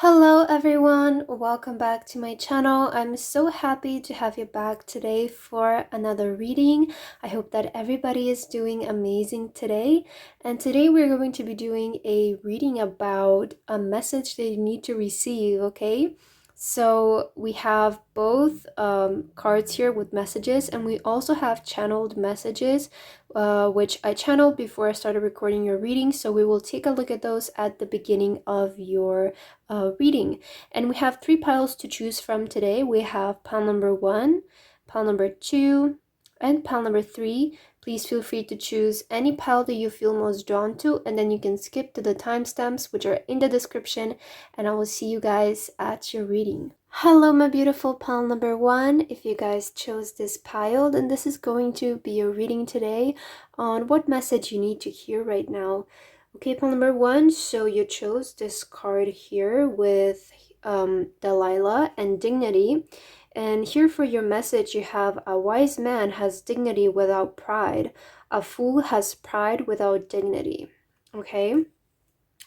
Hello everyone, welcome back to my channel. I'm so happy to have you back today for another reading. I hope that everybody is doing amazing today. And today we're going to be doing a reading about a message that you need to receive, okay? So we have both cards here with messages, and we also have channeled messages, which I channeled before I started recording your reading. So we will take a look at those at the beginning of your reading. And we have three piles to choose from today. We have pile number 1, pile number 2, and pile number 3. Please feel free to choose any pile that you feel most drawn to, and then you can skip to the timestamps, which are in the description, and I will see you guys at your reading. Hello my beautiful pile number 1. If you guys chose this pile, then this is going to be your reading today on what message you need to hear right now. Okay, pile number 1, so you chose this card here with Delilah and Dignity. And here for your message, you have a wise man has dignity without pride. A fool has pride without dignity. Okay,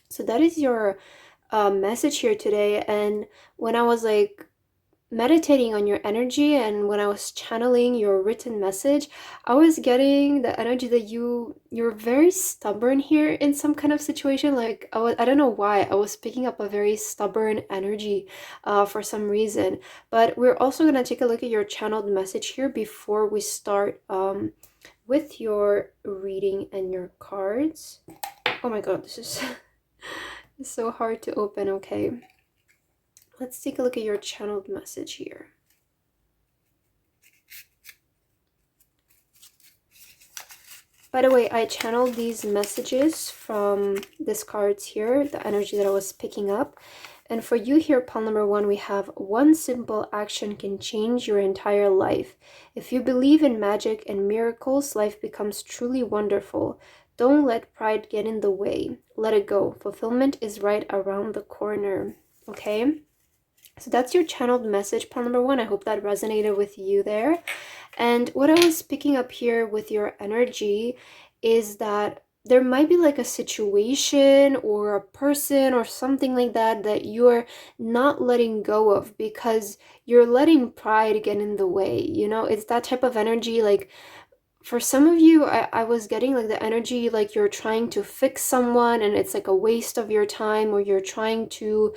so that is your message here today. And when I was like meditating on your energy and when I was channeling your written message, I was getting the energy that you're very stubborn here in some kind of situation. Like I don't know why I was picking up a very stubborn energy for some reason. But we're also gonna take a look at your channeled message here before we start with your reading and your cards. Oh my god, this is it's so hard to open. Okay, let's take a look at your channeled message here. By the way, I channeled these messages from these cards here, the energy that I was picking up. And for you here, pile number 1, we have one simple action can change your entire life. If you believe in magic and miracles, life becomes truly wonderful. Don't let pride get in the way. Let it go. Fulfillment is right around the corner. Okay? So that's your channeled message, pile number 1. I hope that resonated with you there. And what I was picking up here with your energy is that there might be like a situation or a person or something like that that you're not letting go of because you're letting pride get in the way. You know, it's that type of energy. Like for some of you, I was getting like the energy like you're trying to fix someone and it's like a waste of your time, or you're trying to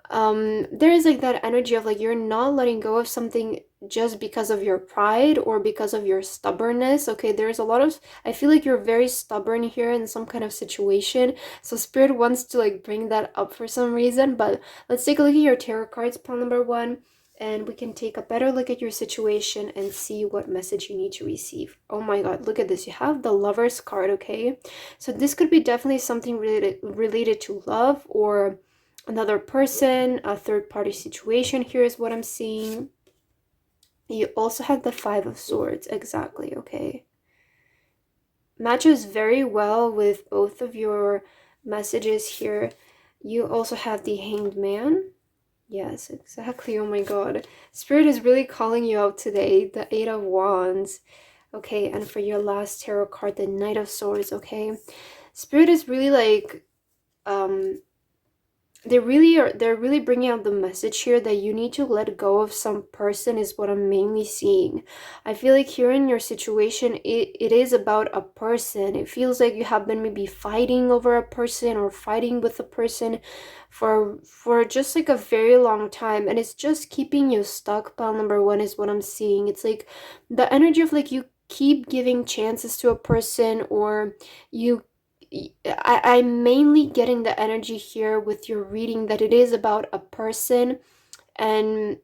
there is like that energy of like you're not letting go of something just because of your pride or because of your stubbornness. Okay, there's a lot of, I feel like you're very stubborn here in some kind of situation, so spirit wants to like bring that up for some reason. But let's take a look at your tarot cards, pile number 1, and we can take a better look at your situation and see what message you need to receive. Oh my god, look at this. You have the Lover's card. Okay, so this could be definitely something related to love or another person, a third-party situation. Here is what I'm seeing. You also have the 5 of Swords. Exactly. Okay, matches very well with both of your messages here. You also have the Hanged Man. Yes, exactly. Oh my god, Spirit is really calling you out today. The 8 of Wands. Okay, and for your last tarot card, the Knight of Swords. Okay, Spirit is really like they're really bringing out the message here that you need to let go of some person is what I'm mainly seeing. I feel like here in your situation, it is about a person. It feels like you have been maybe fighting over a person or fighting with a person for just like a very long time, and it's just keeping you stuck. Pile number 1 is what I'm seeing. It's like the energy of like you keep giving chances to a person, or I'm mainly getting the energy here with your reading that it is about a person and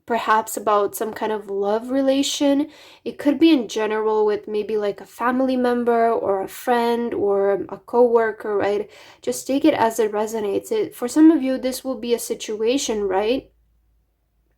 perhaps about some kind of love relation. It could be in general with maybe like a family member or a friend or a co-worker, right? Just take it as it resonates. For some of you, this will be a situation, right?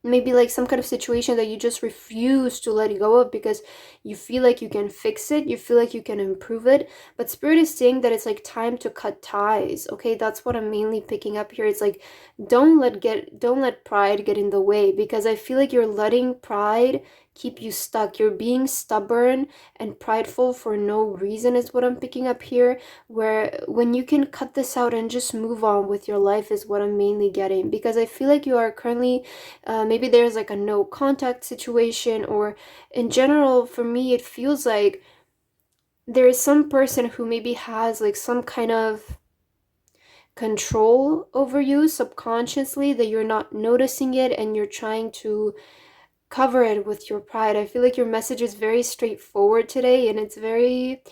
Maybe like some kind of situation that you just refuse to let go of because you feel like you can fix it, you feel like you can improve it. But Spirit is saying that it's like time to cut ties. Okay, that's what I'm mainly picking up here. It's like don't let pride get in the way, because I feel like you're letting pride keep you stuck. You're being stubborn and prideful for no reason is what I'm picking up here, where when you can cut this out and just move on with your life is what I'm mainly getting. Because I feel like you are currently, maybe there's like a no contact situation, or in general, for me, it feels like there is some person who maybe has like some kind of control over you subconsciously that you're not noticing it, and you're trying to cover it with your pride. I feel like your message is very straightforward today, and it's very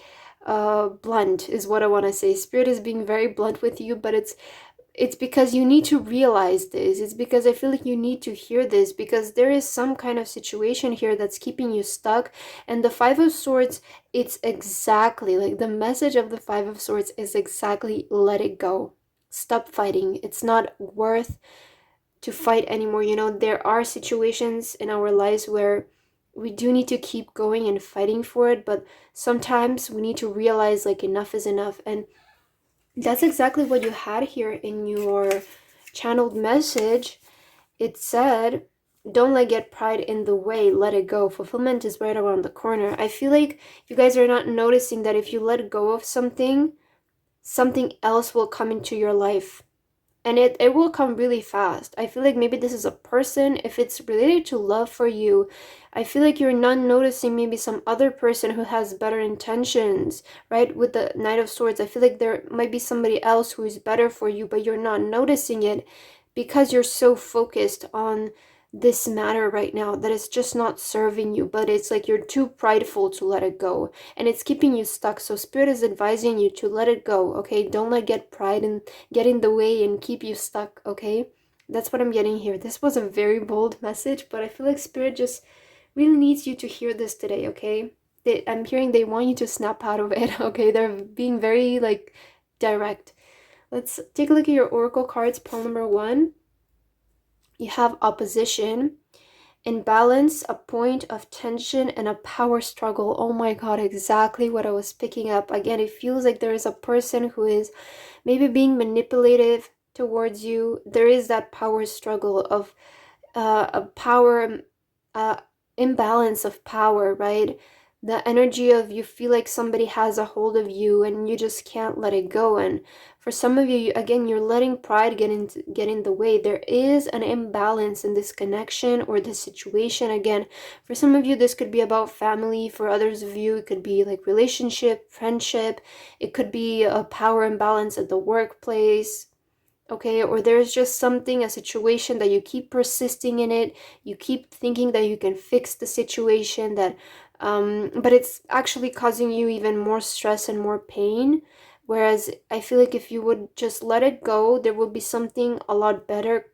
blunt is what I want to say. Spirit is being very blunt with you, but it's because you need to realize this. It's because I feel like you need to hear this, because there is some kind of situation here that's keeping you stuck. And the Five of Swords, it's exactly like the message of the Five of Swords is exactly let it go. Stop fighting. It's not worth to fight anymore. You know, there are situations in our lives where we do need to keep going and fighting for it, but sometimes we need to realize like enough is enough. And that's exactly what you had here in your channeled message. It said, don't let get pride in the way, let it go. Fulfillment is right around the corner. I feel like you guys are not noticing that if you let go of something, something else will come into your life. And it will come really fast. I feel like maybe this is a person. If it's related to love for you, I feel like you're not noticing maybe some other person who has better intentions, right? With the Knight of Swords, I feel like there might be somebody else who is better for you, but you're not noticing it because you're so focused on this matter right now that it's just not serving you. But it's like you're too prideful to let it go, and it's keeping you stuck. So Spirit is advising you to let it go, okay? Don't let get pride and get in the way and keep you stuck, okay? That's what I'm getting here. This was a very bold message, but I feel like Spirit just really needs you to hear this today, okay? I'm hearing they want you to snap out of it, okay? They're being very, like, direct. Let's take a look at your Oracle cards. Pile number 1. You have opposition, imbalance, a point of tension, and a power struggle. Oh my god, exactly what I was picking up. Again, it feels like there is a person who is maybe being manipulative towards you. There is that power struggle of a power uh, imbalance of power, right? The energy of you feel like somebody has a hold of you and you just can't let it go. And for some of you, again, you're letting pride get in the way. There is an imbalance in this connection or this situation. Again, for some of you, this could be about family. For others of you, it could be like relationship, friendship. It could be a power imbalance at the workplace, okay? Or there's just something, a situation that you keep persisting in it, you keep thinking that you can fix the situation, that but it's actually causing you even more stress and more pain. Whereas I feel like if you would just let it go, there will be something a lot better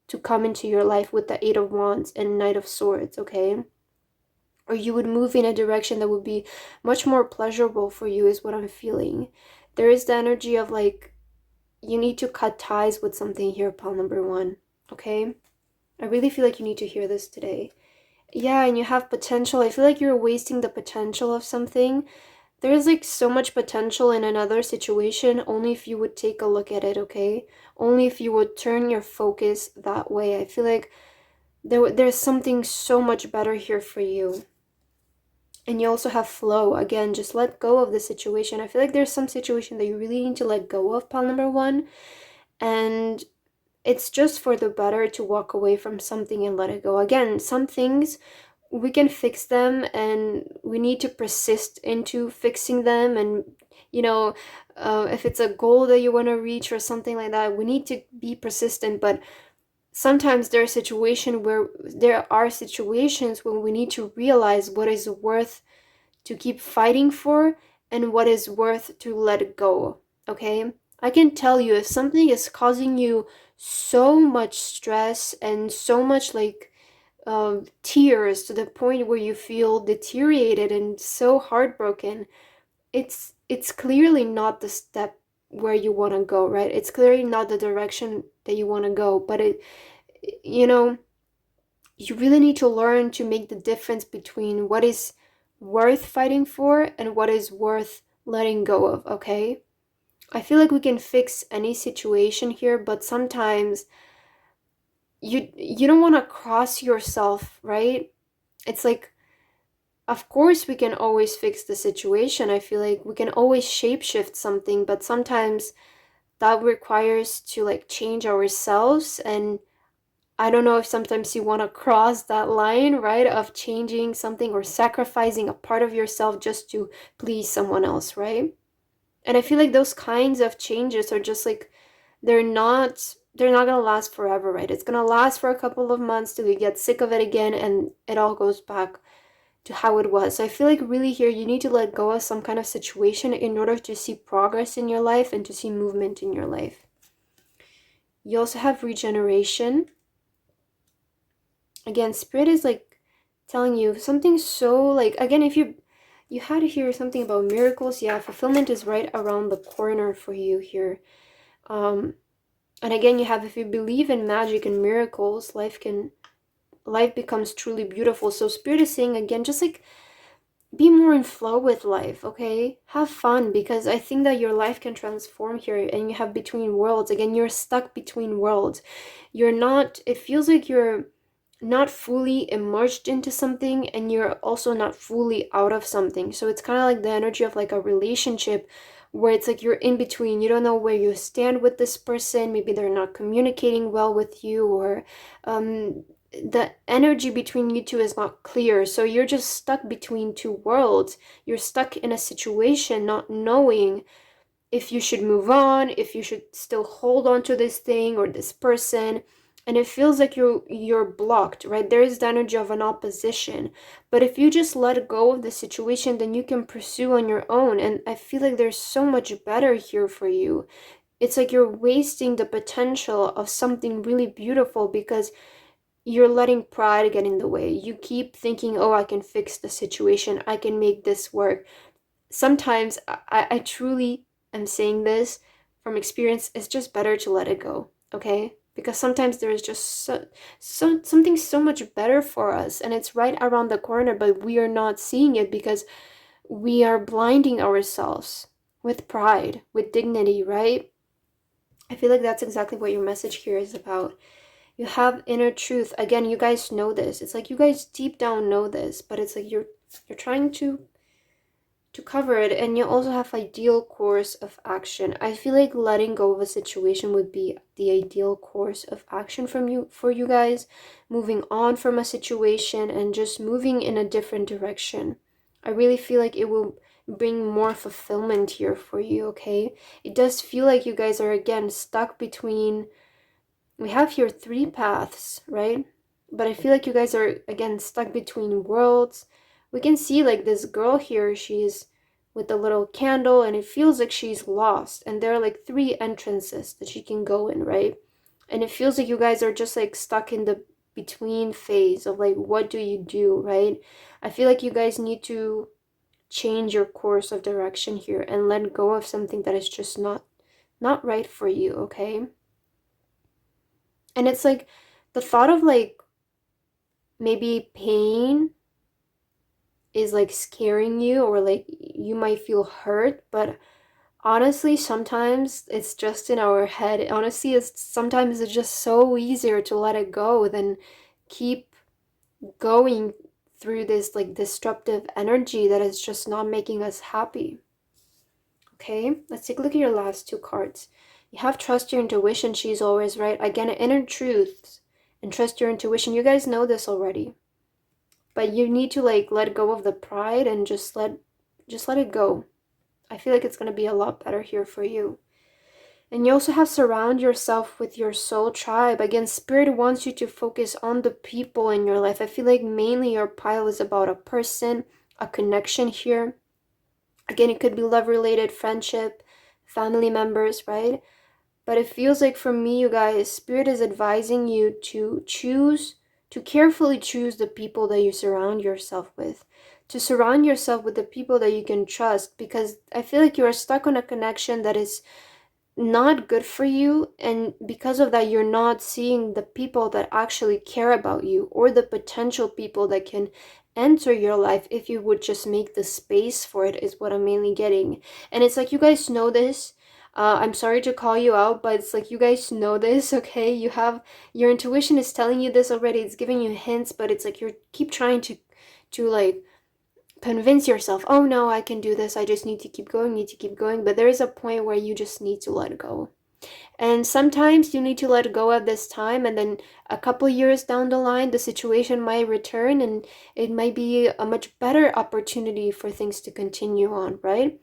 to come into your life with the Eight of Wands and Knight of Swords, okay? Or you would move in a direction that would be much more pleasurable for you is what I'm feeling. There is the energy of like you need to cut ties with something here, pile number 1, okay? I really feel like you need to hear this today. Yeah, and you have potential. I feel like you're wasting the potential of something. There's like so much potential in another situation, only if you would take a look at it, okay? Only if you would turn your focus that way. I feel like there's something so much better here for you. And you also have flow. Again, just let go of the situation. I feel like there's some situation that you really need to let go of, pile number 1. And it's just for the better to walk away from something and let it go. Again, some things we can fix them and we need to persist into fixing them. And you know, if it's a goal that you want to reach or something like that, we need to be persistent. But sometimes there are situations when we need to realize what is worth to keep fighting for and what is worth to let go, okay? I can tell you if something is causing you so much stress and so much like tears to the point where you feel deteriorated and so heartbroken, it's clearly not the step where you want to go, right? It's clearly not the direction that you want to go, but you know, you really need to learn to make the difference between what is worth fighting for and what is worth letting go of, okay? I feel like we can fix any situation here, but sometimes you don't want to cross yourself, right? It's like of course we can always fix the situation. I feel like we can always shapeshift something, but sometimes that requires to like change ourselves. And I don't know if sometimes you want to cross that line, right, of changing something or sacrificing a part of yourself just to please someone else, right? And I feel like those kinds of changes are just like they're not gonna last forever, right? It's gonna last for a couple of months till you get sick of it again and it all goes back to how it was. So I feel like really here you need to let go of some kind of situation in order to see progress in your life and to see movement in your life. You also have regeneration. Again, spirit is like telling you something so like, again, if you had to hear something about miracles, yeah, fulfillment is right around the corner for you here. And again, you have, if you believe in magic and miracles, life becomes truly beautiful. So spirit is saying again, just like be more in flow with life, okay? Have fun, because I think that your life can transform here. And you have between worlds. Again, you're stuck between worlds. You're not, it feels like you're not fully immersed into something and you're also not fully out of something. So it's kind of like the energy of like a relationship where it's like you're in between. You don't know where you stand with this person. Maybe they're not communicating well with you, or the energy between you two is not clear. So you're just stuck between two worlds. You're stuck in a situation not knowing if you should move on, if you should still hold on to this thing or this person. And it feels like you're blocked, right? There is the energy of an opposition. But if you just let go of the situation, then you can pursue on your own. And I feel like there's so much better here for you. It's like you're wasting the potential of something really beautiful because you're letting pride get in the way. You keep thinking, oh, I can fix the situation, I can make this work. Sometimes I truly am saying this from experience, it's just better to let it go, okay? Because sometimes there is just something so much better for us and it's right around the corner, but we are not seeing it because we are blinding ourselves with pride, with dignity, right? I feel like that's exactly what your message here is about. You have inner truth. Again, you guys know this. It's like you guys deep down know this, but it's like you're trying to cover it. And you also have ideal course of action. I feel like letting go of a situation would be the ideal course of action for you guys, moving on from a situation and just moving in a different direction. I really feel like it will bring more fulfillment here for you, okay? It does feel like you guys are again stuck between, we have here 3 paths, right? But I feel like you guys are again stuck between worlds. We can see like this girl here, she's with the little candle and it feels like she's lost, and there are like 3 entrances that she can go in, right? And it feels like you guys are just like stuck in the between phase of like, what do you do, right? I feel like you guys need to change your course of direction here and let go of something that is just not right for you, okay? And it's like the thought of like maybe pain is like scaring you, or like you might feel hurt, but honestly sometimes it's just in our head. Honestly, it's just so easier to let it go than keep going through this like disruptive energy that is just not making us happy. Okay, let's take a look at your last 2 cards. You have trust your intuition, she's always right. Again, inner truths and trust your intuition. You guys know this already. But you need to like let go of the pride and just let it go. I feel like it's going to be a lot better here for you. And you also have surround yourself with your soul tribe. Again, spirit wants you to focus on the people in your life. I feel like mainly your pile is about a person, a connection here. Again, it could be love related, friendship, family members, right? But it feels like for me, you guys, spirit is advising you to carefully choose the people that you surround yourself with. To surround yourself with the people that you can trust, because I feel like you are stuck on a connection that is not good for you, and because of that you're not seeing the people that actually care about you, or the potential people that can enter your life if you would just make the space for it, is what I'm mainly getting. And it's like you guys know this. I'm sorry to call you out, but it's like you guys know this, okay? You have, your intuition is telling you this already, it's giving you hints, but it's like you keep trying to like convince yourself, oh no, I can do this, I just need to keep going, but there is a point where you just need to let go. And sometimes you need to let go at this time, and then a couple years down the line the situation might return, and it might be a much better opportunity for things to continue on, right?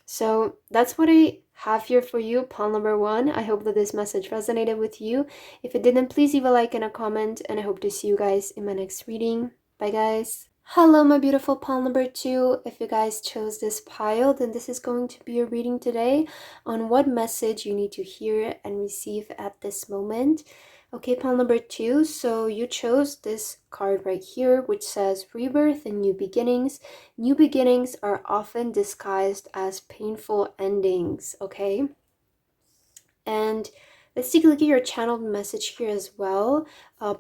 So that's what I have here for you, pile number 1. I hope that this message resonated with you. If it didn't, please leave a like and a comment, and I hope to see you guys in my next reading. Bye guys. Hello my beautiful pile number 2. If you guys chose this pile, then this is going to be a reading today on what message you need to hear and receive at this moment. Okay, pile number 2, so you chose this card right here, which says rebirth and new beginnings. New beginnings are often disguised as painful endings, okay? And let's take a look at your channeled message here as well,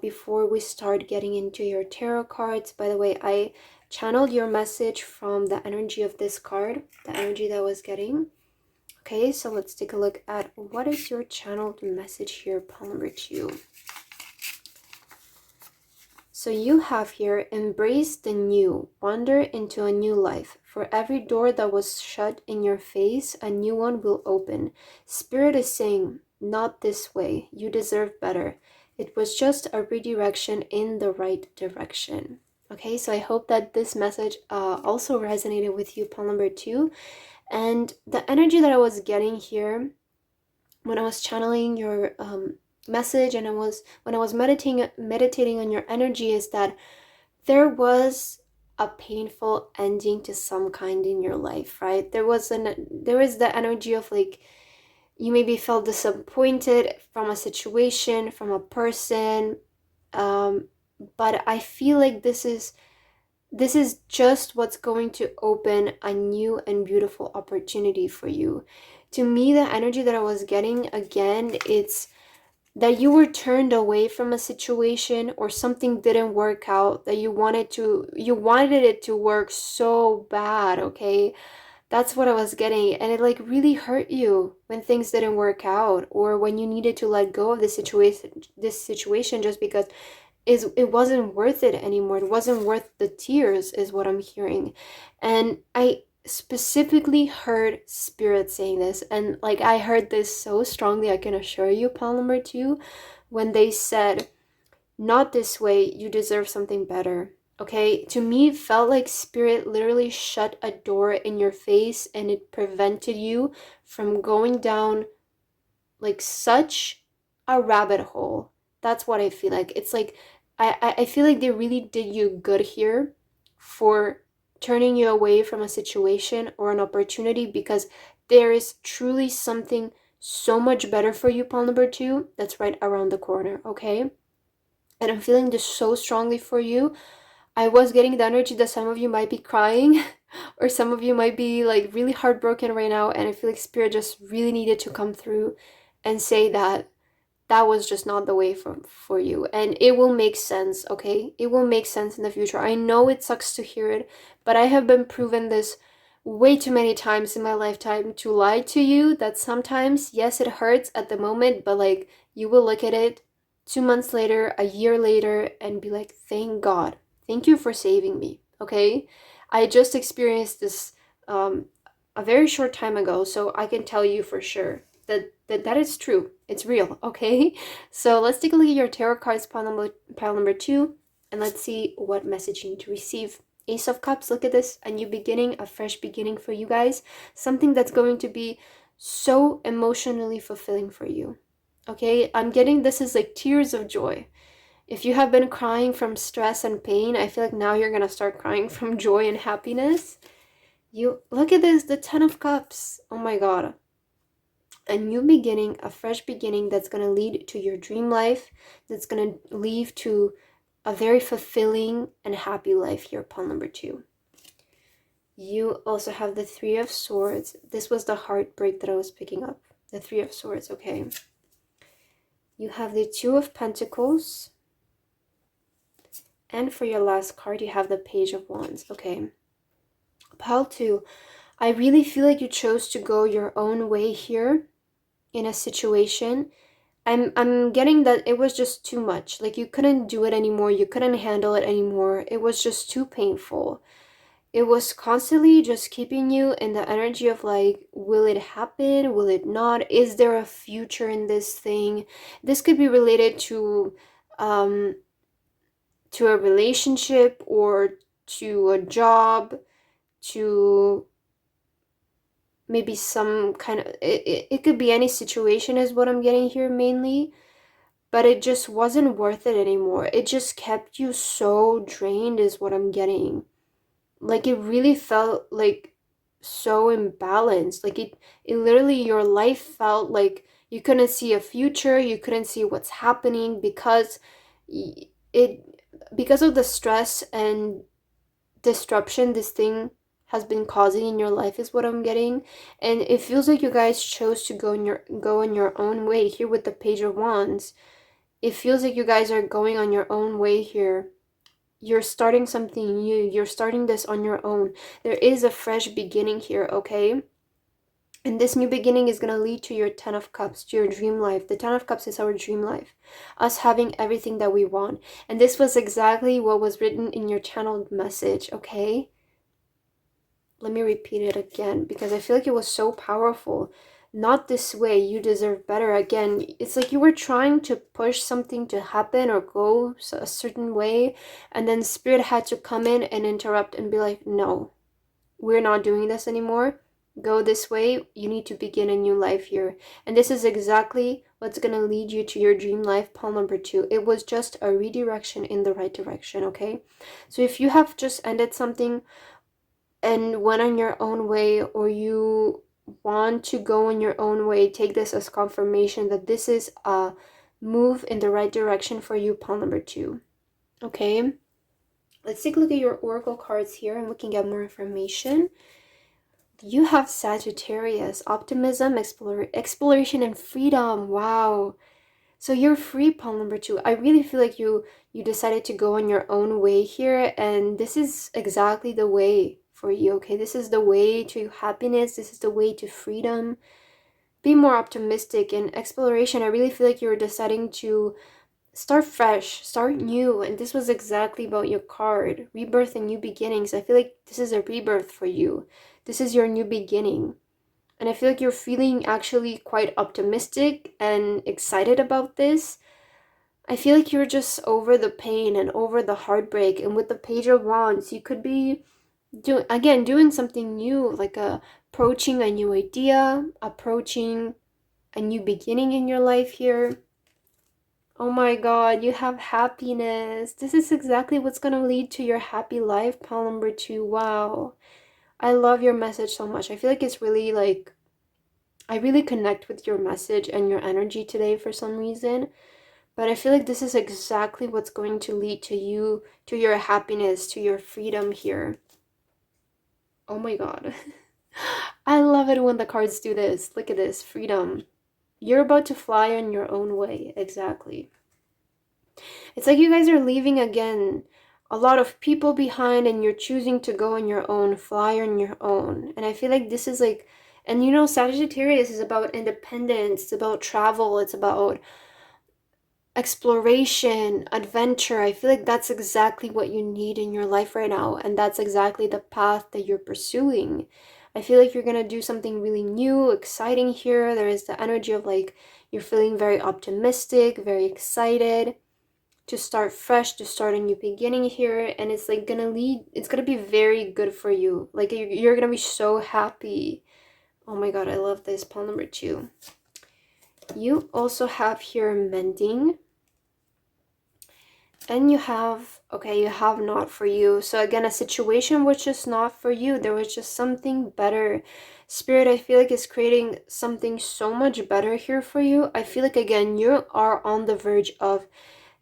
before we start getting into your tarot cards. By the way, I channeled your message from the energy of this card, the energy that I was getting. Okay, so let's take a look at what is your channeled message here, pile number 2. So you have here, embrace the new, wander into a new life. For every door that was shut in your face, a new one will open. Spirit is saying, not this way, you deserve better. It was just a redirection in the right direction. Okay, so I hope that this message also resonated with you, pile number 2. And the energy that I was getting here when I was channeling your message, and when I was meditating on your energy, is that there was a painful ending to some kind in your life, right? There was the energy of like you maybe felt disappointed from a situation, from a person, but I feel like this is just what's going to open a new and beautiful opportunity for you. To me, the energy that I was getting, again, it's that you were turned away from a situation, or something didn't work out that you wanted it to work so bad, okay? That's what I was getting, and it like really hurt you when things didn't work out, or when you needed to let go of this situation just because it wasn't worth it anymore. It wasn't worth the tears, is what I'm hearing. And I specifically heard Spirit saying this, and like I heard this so strongly, I can assure you, pile number 2, when they said, not this way, you deserve something better. Okay, to me it felt like Spirit literally shut a door in your face, and it prevented you from going down like such a rabbit hole. That's what I feel like. It's like I feel like they really did you good here for turning you away from a situation or an opportunity, because there is truly something so much better for you, pile number 2, that's right around the corner, okay? And I'm feeling this so strongly for you. I was getting the energy that some of you might be crying or some of you might be like really heartbroken right now, and I feel like Spirit just really needed to come through and say that that was just not the way for you, and it will make sense, okay? It will make sense in the future. I know it sucks to hear it, but I have been proven this way too many times in my lifetime to lie to you, that sometimes, yes, it hurts at the moment, but like you will look at it 2 months later, a year later, and be like, thank God, thank you for saving me, okay? I just experienced this a very short time ago, so I can tell you for sure that is true. It's real, okay? So let's take a look at your tarot cards, pile number 2, and let's see what message you need to receive. Ace of Cups, look at this, a new beginning, a fresh beginning for you guys, something that's going to be so emotionally fulfilling for you, okay? I'm getting this is like tears of joy. If you have been crying from stress and pain, I feel like now you're gonna start crying from joy and happiness. You look at this, the 10 of Cups. Oh my God. A new beginning, a fresh beginning that's going to lead to your dream life, that's going to lead to a very fulfilling and happy life here, pile number 2. You also have the 3 of Swords. This was the heartbreak that I was picking up. The 3 of Swords, okay. You have the 2 of Pentacles. And for your last card, you have the Page of Wands, okay. Pile 2, I really feel like you chose to go your own way here in a situation. I'm getting that it was just too much. Like you couldn't do it anymore. You couldn't handle it anymore. It was just too painful. it was constantly just keeping you in the energy of like, will it happen? Will it not? Is there a future in this thing? This could be related um, to a relationship or to a job, to maybe some kind of, it could be any situation is what I'm getting here mainly, but it just wasn't worth it anymore. It just kept you so drained is what I'm getting. Like it really felt like so imbalanced. Like it literally, your life felt like you couldn't see a future, you couldn't see what's happening because it because of the stress and disruption this thing has been causing in your life is what I'm getting. And it feels like you guys chose to go in your own way here with the Page of Wands. It feels like you guys are going on your own way here. You're starting something new. You're starting this on your own. There is a fresh beginning here, okay? And this new beginning is going to lead to your 10 of Cups, to your dream life. The 10 of Cups is our dream life. Us having everything that we want. And this was exactly what was written in your channeled message, okay? Let me repeat it again because I feel like it was so powerful. Not this way, you deserve better. Again, it's like you were trying to push something to happen or go a certain way, and then Spirit had to come in and interrupt and be like, no, we're not doing this anymore. Go this way. You need to begin a new life here. And this is exactly what's going to lead you to your dream life, pile number 2. It was just a redirection in the right direction, okay? So if you have just ended something and went on your own way, or you want to go in your own way, take this as confirmation that this is a move in the right direction for you, pile number 2. Okay, let's take a look at your oracle cards here and we can get more information. You have Sagittarius, optimism, exploration, and freedom. Wow. So you're free, pile number 2. I really feel like you decided to go on your own way here, and this is exactly the way for you, okay? This is the way to happiness. This is the way to freedom. Be more optimistic and exploration. I really feel like you're deciding to start fresh, start new, and this was exactly about your card. Rebirth and new beginnings. I feel like this is a rebirth for you. This is your new beginning. And I feel like you're feeling actually quite optimistic and excited about this. I feel like you're just over the pain and over the heartbreak. And with the Page of Wands, you could be doing something new, like approaching a new idea, approaching a new beginning in your life here. Oh my God, you have happiness. This is exactly what's going to lead to your happy life, pile number 2. Wow. I love your message so much. I feel like it's really like, I really connect with your message and your energy today for some reason. But I feel like this is exactly what's going to lead to you, to your happiness, to your freedom here. Oh my God. I love it when the cards do this. Look at this, freedom. You're about to fly on your own way. Exactly. It's like you guys are leaving again a lot of people behind and you're choosing to go on your own, fly on your own. And I feel like this is like, and you know, Sagittarius is about independence, it's about travel, it's about exploration, adventure. I feel like that's exactly what you need in your life right now, and that's exactly the path that you're pursuing. I feel like you're gonna do something really new, exciting here. There is the energy of like you're feeling very optimistic, very excited to start fresh, to start a new beginning here, and it's like it's gonna be very good for you. Like you're gonna be so happy. Oh my God, I love this. Pile number 2. You also have here mending. And you have, okay, you have not for you. So again, a situation was just not for you. There was just something better. Spirit, I feel like is creating something so much better here for you. I feel like, again, you are on the verge of,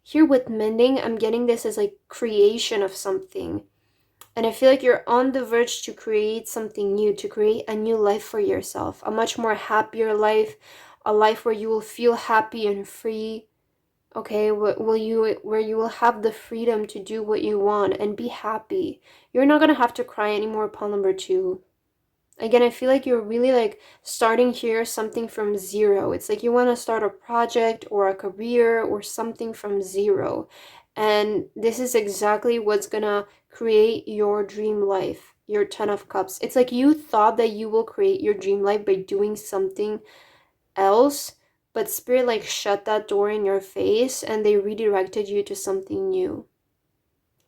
here with mending, I'm getting this as like creation of something. And I feel like you're on the verge to create something new, to create a new life for yourself. A much more happier life. A life where you will feel happy and free. Okay, where you will have the freedom to do what you want and be happy. You're not gonna have to cry anymore, pile number 2. Again, I feel like you're really like starting here something from zero. It's like you want to start a project or a career or something from zero. And this is exactly what's gonna create your dream life. your Ten of Cups. It's like you thought that you will create your dream life by doing something else, but Spirit like shut that door in your face and they redirected you to something new.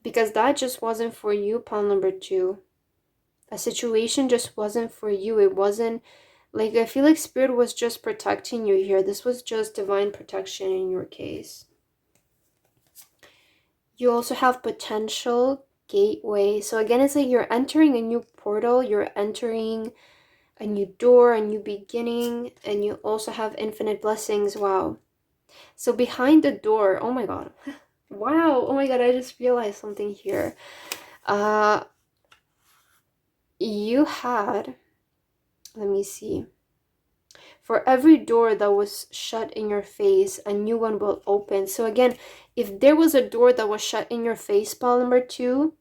Because that just wasn't for you, pile number 2. A situation just wasn't for you. It wasn't like, I feel like Spirit was just protecting you here. This was just divine protection in your case. You also have potential gateway. So again, it's like you're entering a new portal. You're entering a new door, a new beginning, and you also have infinite blessings. Wow. So behind the door, oh my god. Wow, oh my god, I just realized something here. You had, let me see. For every door that was shut in your face, a new one will open. So again, if there was a door that was shut in your face, pile number 2,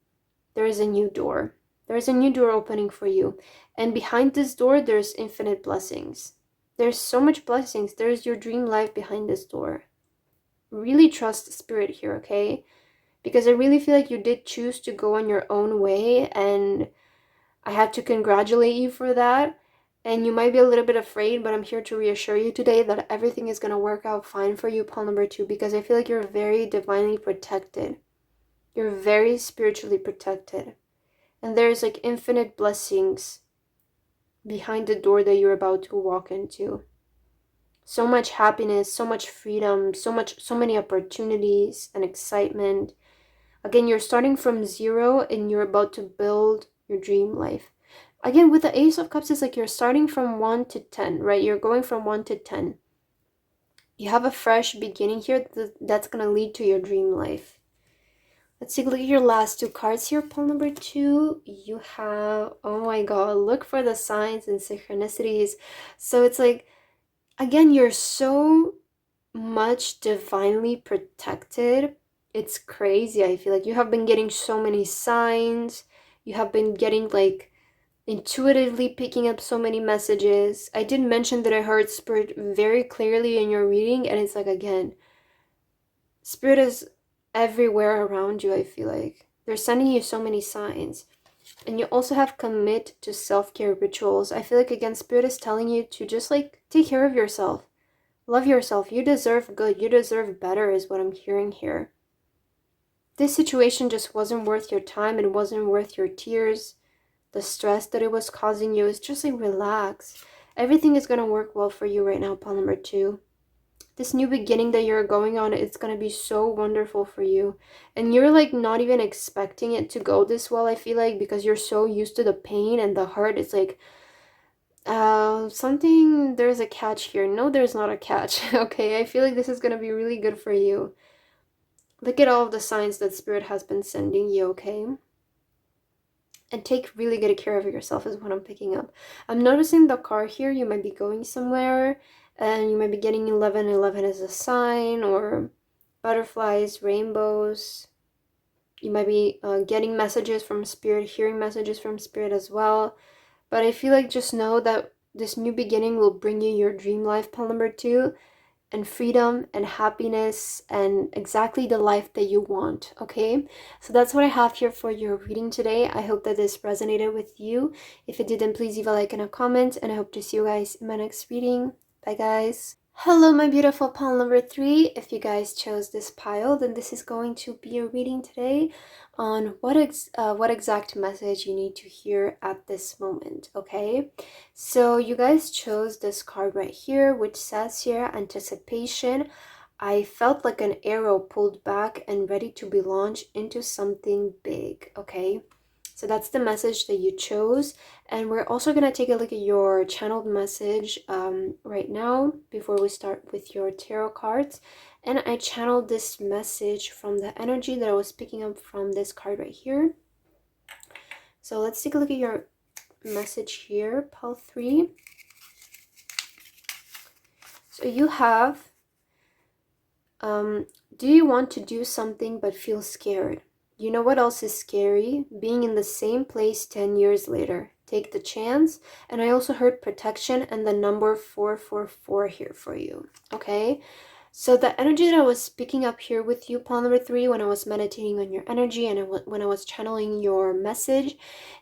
there is a new door. There's a new door opening for you. And behind this door, there's infinite blessings. There's so much blessings. There's your dream life behind this door. Really trust Spirit here, okay? Because I really feel like you did choose to go on your own way, and I have to congratulate you for that. And you might be a little bit afraid, but I'm here to reassure you today that everything is going to work out fine for you, pile number 2, because I feel like you're very divinely protected. You're very spiritually protected. And there's like infinite blessings behind the door that you're about to walk into. So much happiness, so much freedom, so many opportunities and excitement. Again, you're starting from 0 and you're about to build your dream life. Again, with the Ace of Cups, it's like you're starting from 1 to 10, right? You're going from 1 to 10. You have a fresh beginning here that's going to lead to your dream life. Let's take a look at your last 2 cards here. Pile number 2, you have, oh my god, look for the signs and synchronicities. So it's like, again, you're so much divinely protected. It's crazy. I feel like you have been getting so many signs. You have been getting like intuitively picking up so many messages. I did mention that I heard Spirit very clearly in your reading, and it's like, again, Spirit is everywhere around you. I feel like they're sending you so many signs. And you also have commit to self-care rituals. I feel like, again, Spirit is telling you to just like take care of yourself. Love yourself. You deserve good. You deserve better is what I'm hearing here. This situation just wasn't worth your time. It wasn't worth your tears. The stress that it was causing you. Is just like, relax. Everything is going to work well for you right now, pile number 2. This new beginning that you're going on, it's going to be so wonderful for you. And you're like not even expecting it to go this well, I feel like, because you're so used to the pain and the hurt. It's like, something, there's a catch here. No, there's not a catch. Okay, I feel like this is going to be really good for you. Look at all of the signs that Spirit has been sending you, okay? And take really good care of yourself is what I'm picking up. I'm noticing the car here. You might be going somewhere and you might be getting 1111 as a sign, or butterflies, rainbows. You might be getting messages from Spirit, hearing messages from Spirit as well. But I feel like just know that this new beginning will bring you your dream life, pile number 2, and freedom and happiness and exactly the life that you want, okay? So that's what I have here for your reading today. I hope that this resonated with you. If it didn't, please leave a like and a comment, and I hope to see you guys in my next reading. Bye, guys. Hello, my beautiful pile number 3. If you guys chose this pile, then this is going to be a reading today on what exact message you need to hear at this moment, okay? So you guys chose this card right here, which says here, anticipation. I felt like an arrow pulled back and ready to be launched into something big, okay? So that's the message that you chose. And we're also going to take a look at your channeled message right now before we start with your tarot cards. And I channeled this message from the energy that I was picking up from this card right here. So let's take a look at your message here, pile 3. So you have, do you want to do something but feel scared? You know what else is scary? Being in the same place 10 years later. Take the chance. And I also heard protection and the number 444 here for you. Okay? So the energy that I was picking up here with you, pawn number 3, when I was meditating on your energy and when I was channeling your message,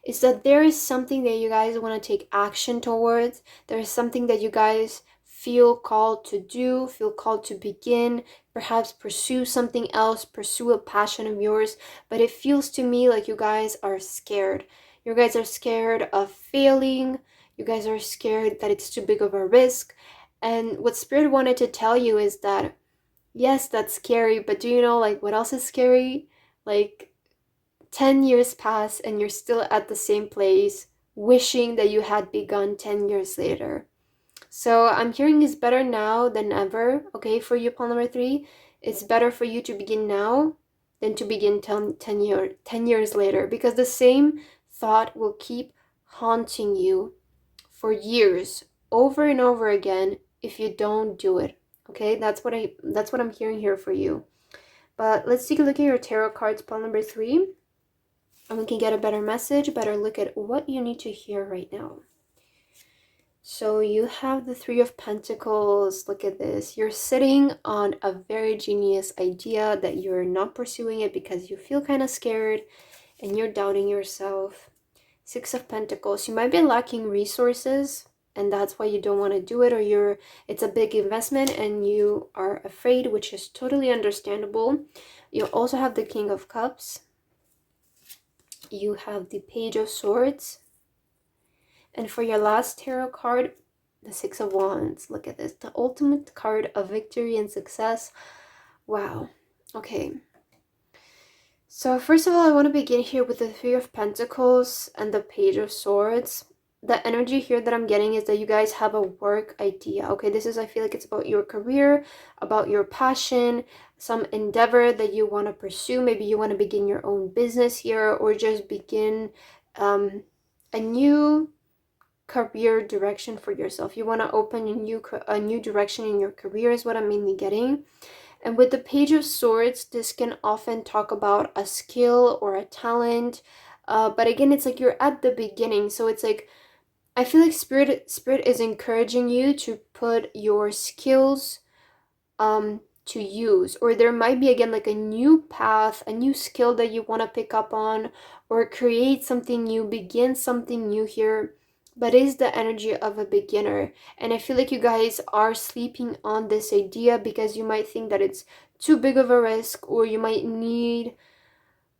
is that there is something that you guys want to take action towards. There is something that you guys feel called to do, feel called to begin, perhaps pursue something else, pursue a passion of yours. But it feels to me like you guys are scared. You guys are scared of failing. You guys are scared that it's too big of a risk. And what Spirit wanted to tell you is that, yes, that's scary, but do you know, like, what else is scary? Like, 10 years pass and you're still at the same place, wishing that you had begun 10 years later. So I'm hearing it's better now than ever, okay, for you, pawn number 3. It's better for you to begin now than to begin 10 years later, because the same thought will keep haunting you for years, over and over again, if you don't do it. Okay, that's what I'm hearing here for you. But let's take a look at your tarot cards, pawn number 3, and we can get a better message, a better look at what you need to hear right now. So you have the 3 of Pentacles. Look at this. You're sitting on a very genius idea that you're not pursuing it because you feel kind of scared and you're doubting yourself. 6 of Pentacles. You might be lacking resources and that's why you don't want to do it, or it's a big investment and you are afraid, which is totally understandable. You also have the King of Cups. You have the Page of Swords. And for your last tarot card, the 6 of Wands. Look at this. The ultimate card of victory and success. Wow. Okay. So first of all, I want to begin here with the 3 of Pentacles and the Page of Swords. The energy here that I'm getting is that you guys have a work idea. Okay, this is, I feel like it's about your career, about your passion, some endeavor that you want to pursue. Maybe you want to begin your own business here, or just begin a new career direction for yourself. You want to open a new direction in your career is what I'm mainly getting. And with the Page of Swords, this can often talk about a skill or a talent. But again, it's like you're at the beginning. So it's like, I feel like Spirit is encouraging you to put your skills to use. Or there might be, again, like a new path, a new skill that you want to pick up on, or create something new, begin something new here. But is the energy of a beginner. And I feel like you guys are sleeping on this idea because you might think that it's too big of a risk, or you might need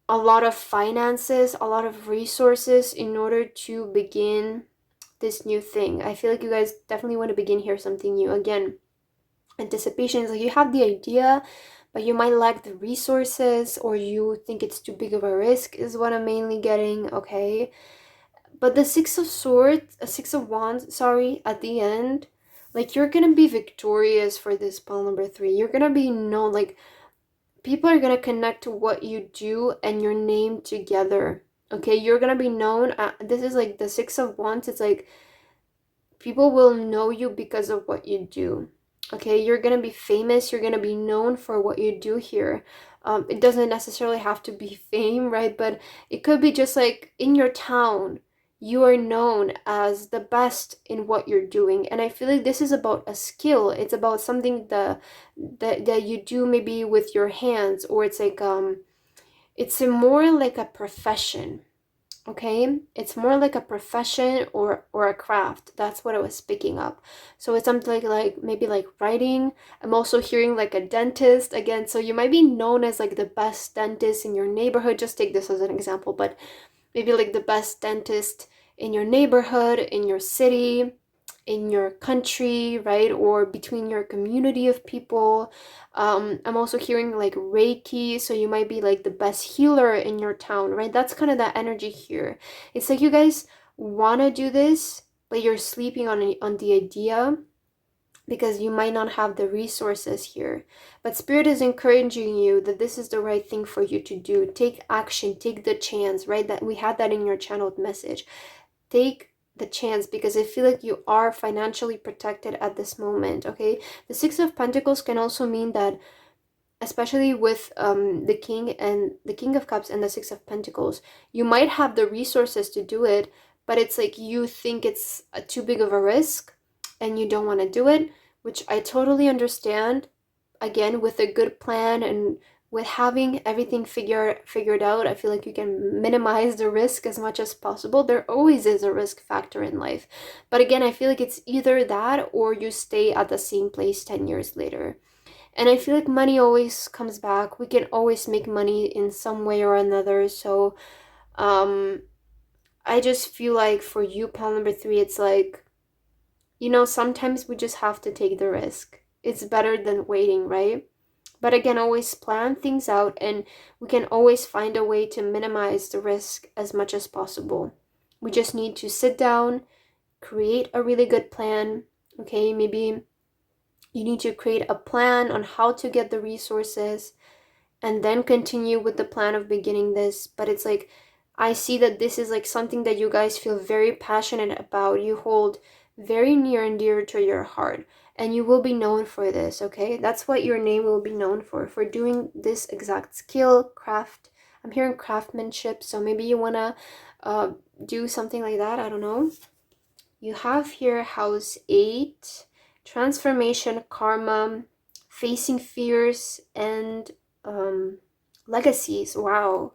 a lot of finances, a lot of resources in order to begin this new thing. I feel like you guys definitely want to begin here something new. Again, anticipation is like you have the idea, but you might lack the resources, or you think it's too big of a risk is what I'm mainly getting. Okay. But the 6 of Swords, 6 of Wands, sorry, at the end, like you're gonna be victorious for this pawn number 3. You're gonna be known, like people are gonna connect to what you do and your name together. Okay, you're gonna be known. This is like the 6 of Wands. It's like people will know you because of what you do. Okay, you're gonna be famous. You're gonna be known for what you do here. It doesn't necessarily have to be fame, right? But it could be just like in your town, you are known as the best in what you're doing. And I feel like this is about a skill. It's about something that you do maybe with your hands, or it's like it's more like a profession. Okay, it's more like a profession or a craft. That's what I was picking up. So it's something like maybe like writing. I'm also hearing like a dentist again. So you might be known as like the best dentist in your neighborhood. Just take this as an example, but maybe like the best dentist in your neighborhood, in your city, in your country, right? Or between your community of people. I'm also hearing like Reiki, so you might be like the best healer in your town, right? That's kind of that energy here. It's like you guys want to do this, but you're sleeping on the idea because you might not have the resources here. But Spirit is encouraging you that this is the right thing for you to do. Take action, take the chance, right? That we had that in your channeled message. Take the chance, because I feel like you are financially protected at this moment. Okay, the 6 of Pentacles can also mean that, especially with the King of Cups and the 6 of Pentacles, you might have the resources to do it, but it's like you think it's too big of a risk and you don't want to do it, which I totally understand. again, with a good plan and with having everything figured out, I feel like you can minimize the risk as much as possible. There always is a risk factor in life. But again, I feel like it's either that or you stay at the same place 10 years later. And I feel like money always comes back. We can always make money in some way or another. So I just feel like for you, pal number 3, it's like, sometimes we just have to take the risk. It's better than waiting, right? But again, always plan things out, and we can always find a way to minimize the risk as much as possible. We just need to sit down, create a really good plan. Okay, maybe you need to create a plan on how to get the resources and then continue with the plan of beginning this. But it's like, I see that this is like something that you guys feel very passionate about. You hold very near and dear to your heart, and you will be known for this. Okay, that's what your name will be known for doing this exact skill, craft. I'm hearing craftsmanship, so maybe you want to do something like that. I don't know. You have here house 8, transformation, karma, facing fears, and legacies. Wow.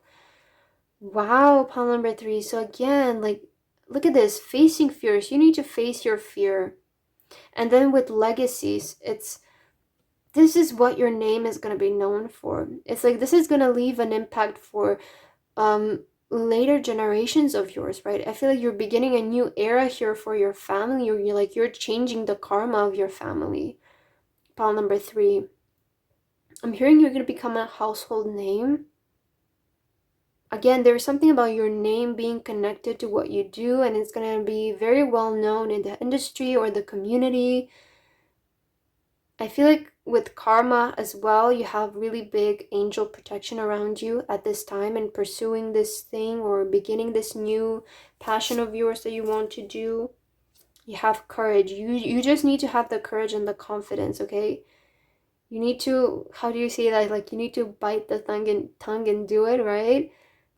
Wow, pile number 3. So again, like, look at this, facing fears. You need to face your fear. And then with legacies, this is what your name is going to be known for. It's like this is going to leave an impact for later generations of yours, right? I feel like you're beginning a new era here for your family, or you're changing the karma of your family. Pile number 3. I'm hearing you're going to become a household name. Again, there's something about your name being connected to what you do, and it's going to be very well known in the industry or the community. I feel like with karma as well, you have really big angel protection around you at this time and pursuing this thing or beginning this new passion of yours that you want to do. You have courage. You just need to have the courage and the confidence, okay? You need to, how do you say that? Like, you need to bite the tongue and do it, right?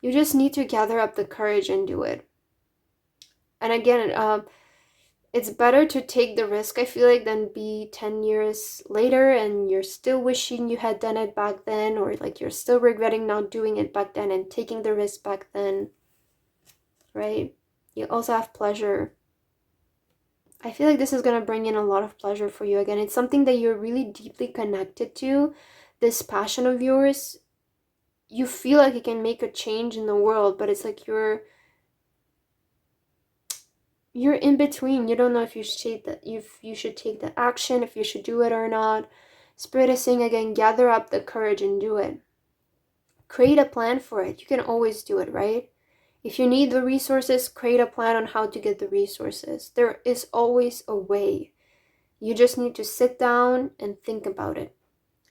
You just need to gather up the courage and do it. And again, it's better to take the risk, I feel like, than be 10 years later and you're still wishing you had done it back then, or like you're still regretting not doing it back then and taking the risk back then, right? You also have pleasure. I feel like this is going to bring in a lot of pleasure for you. Again, it's something that you're really deeply connected to, this passion of yours. You feel like it can make a change in the world, but it's like you're in between. You don't know if you should take the action, if you should do it or not. Spirit is saying again, gather up the courage and do it. Create a plan for it. You can always do it, right? If you need the resources, create a plan on how to get the resources. There is always a way. You just need to sit down and think about it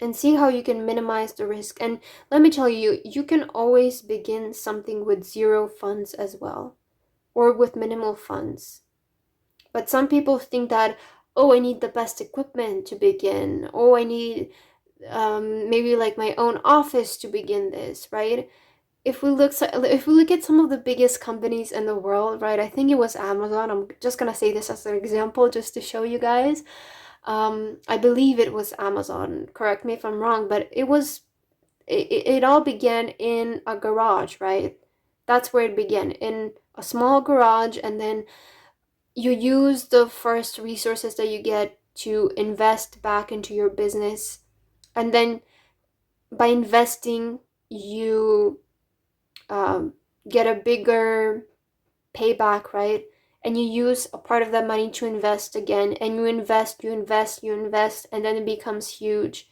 and see how you can minimize the risk. And let me tell you, you can always begin something with 0 funds as well, or with minimal funds. But some people think that, oh, I need the best equipment to begin. Oh, I need maybe like my own office to begin this, right? If we look at some of the biggest companies in the world, right? I think it was Amazon. I'm just gonna say this as an example just to show you guys. I believe it was Amazon. Correct me if I'm wrong, but it all began in a garage, right? That's where it began, in a small garage, and then you use the first resources that you get to invest back into your business, and then by investing you get a bigger payback, right? And you use a part of that money to invest again, and you invest, and then it becomes huge.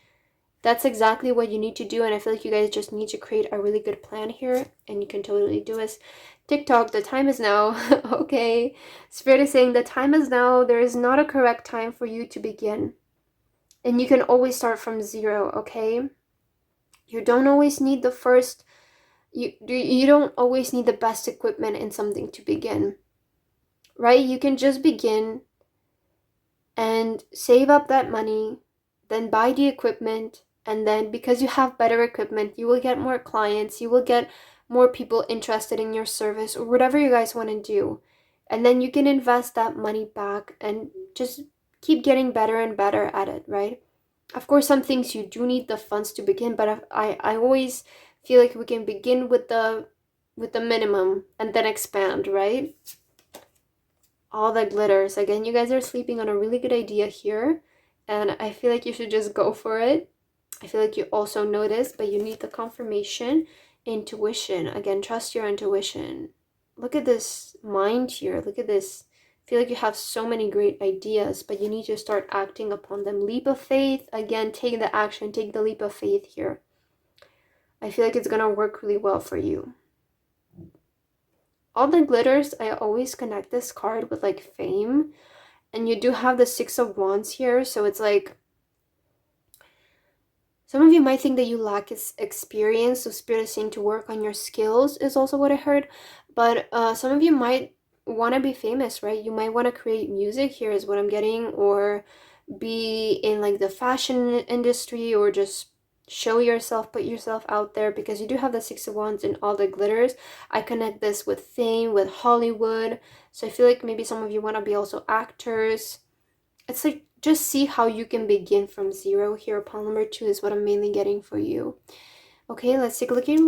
That's exactly what you need to do, and I feel like you guys just need to create a really good plan here, and you can totally do this. TikTok, the time is now. Okay. Spirit is saying the time is now. There is not a correct time for you to begin. And you can always start from 0, okay? You don't always need the first, you don't always need the best equipment in something to begin, right? You can just begin and save up that money, then buy the equipment, and then because you have better equipment, you will get more clients, you will get more people interested in your service or whatever you guys want to do. And then you can invest that money back and just keep getting better and better at it, right? Of course, some things you do need the funds to begin, but I always feel like we can begin with the minimum and then expand, right? All the glitters. Again, you guys are sleeping on a really good idea here, and I feel like you should just go for it. I feel like you also know this, but you need the confirmation. Intuition. Again, trust your intuition. Look at this mind here. Look at this. I feel like you have so many great ideas, but you need to start acting upon them. Leap of faith. Again, take the action. Take the leap of faith here. I feel like it's going to work really well for you. All the glitters, I always connect this card with like fame. And you do have the Six of Wands here, so it's like some of you might think that you lack experience, so Spirit is saying to work on your skills is also what I heard. But some of you might want to be famous, right? You might want to create music here is what I'm getting, or be in like the fashion industry, or just show yourself, put yourself out there, because you do have the Six of Wands and all the glitters. I connect this with fame, with Hollywood. So I feel like maybe some of you want to be also actors. It's like, just see how you can begin from zero here. Pile number 2 is what I'm mainly getting for you. Okay, let's take a look at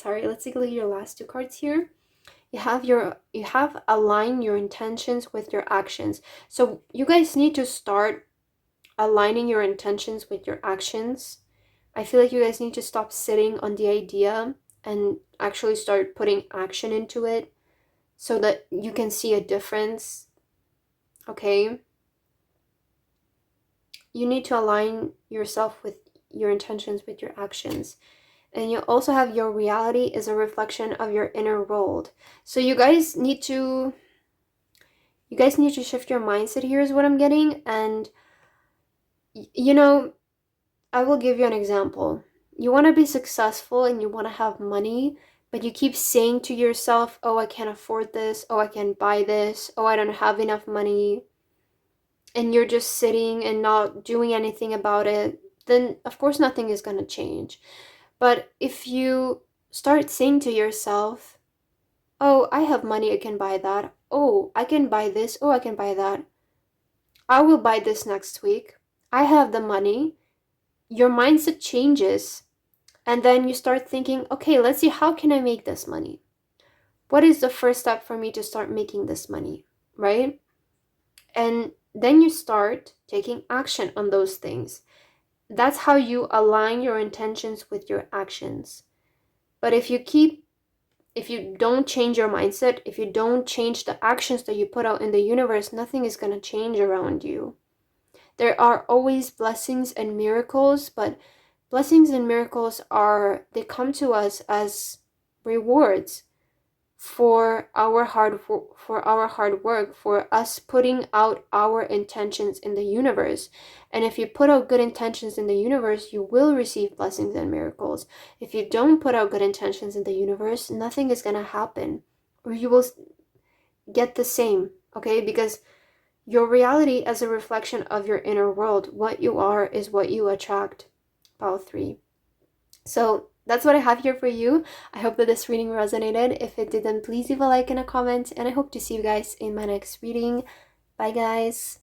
your last 2 cards here. You have align your intentions with your actions. So you guys need to start aligning your intentions with your actions. I feel like you guys need to stop sitting on the idea and actually start putting action into it so that you can see a difference. Okay? You need to align yourself with your intentions with your actions. And you also have your reality is a reflection of your inner world. So you guys need to shift your mindset here is what I'm getting. And you know, I will give you an example. You want to be successful and you want to have money, but you keep saying to yourself, oh, I can't afford this, oh, I can't buy this, oh, I don't have enough money, and you're just sitting and not doing anything about it, then of course nothing is going to change. But if you start saying to yourself, oh, I have money, I can buy that, oh, I can buy this, oh, I can buy that, I will buy this next week, I have the money, your mindset changes. And then you start thinking, okay, let's see, how can I make this money? What is the first step for me to start making this money, right? And then you start taking action on those things. That's how you align your intentions with your actions. But if you don't change your mindset, if you don't change the actions that you put out in the universe, nothing is going to change around you. There are always blessings and miracles, but blessings and miracles they come to us as rewards for our hard work, for us putting out our intentions in the universe. And if you put out good intentions in the universe, you will receive blessings and miracles. If you don't put out good intentions in the universe, nothing is going to happen, or you will get the same, okay? Because your reality is a reflection of your inner world. What you are is what you attract. Pile 3. So that's what I have here for you. I hope that this reading resonated. If it didn't, please leave a like and a comment, and I hope to see you guys in my next reading. Bye, guys.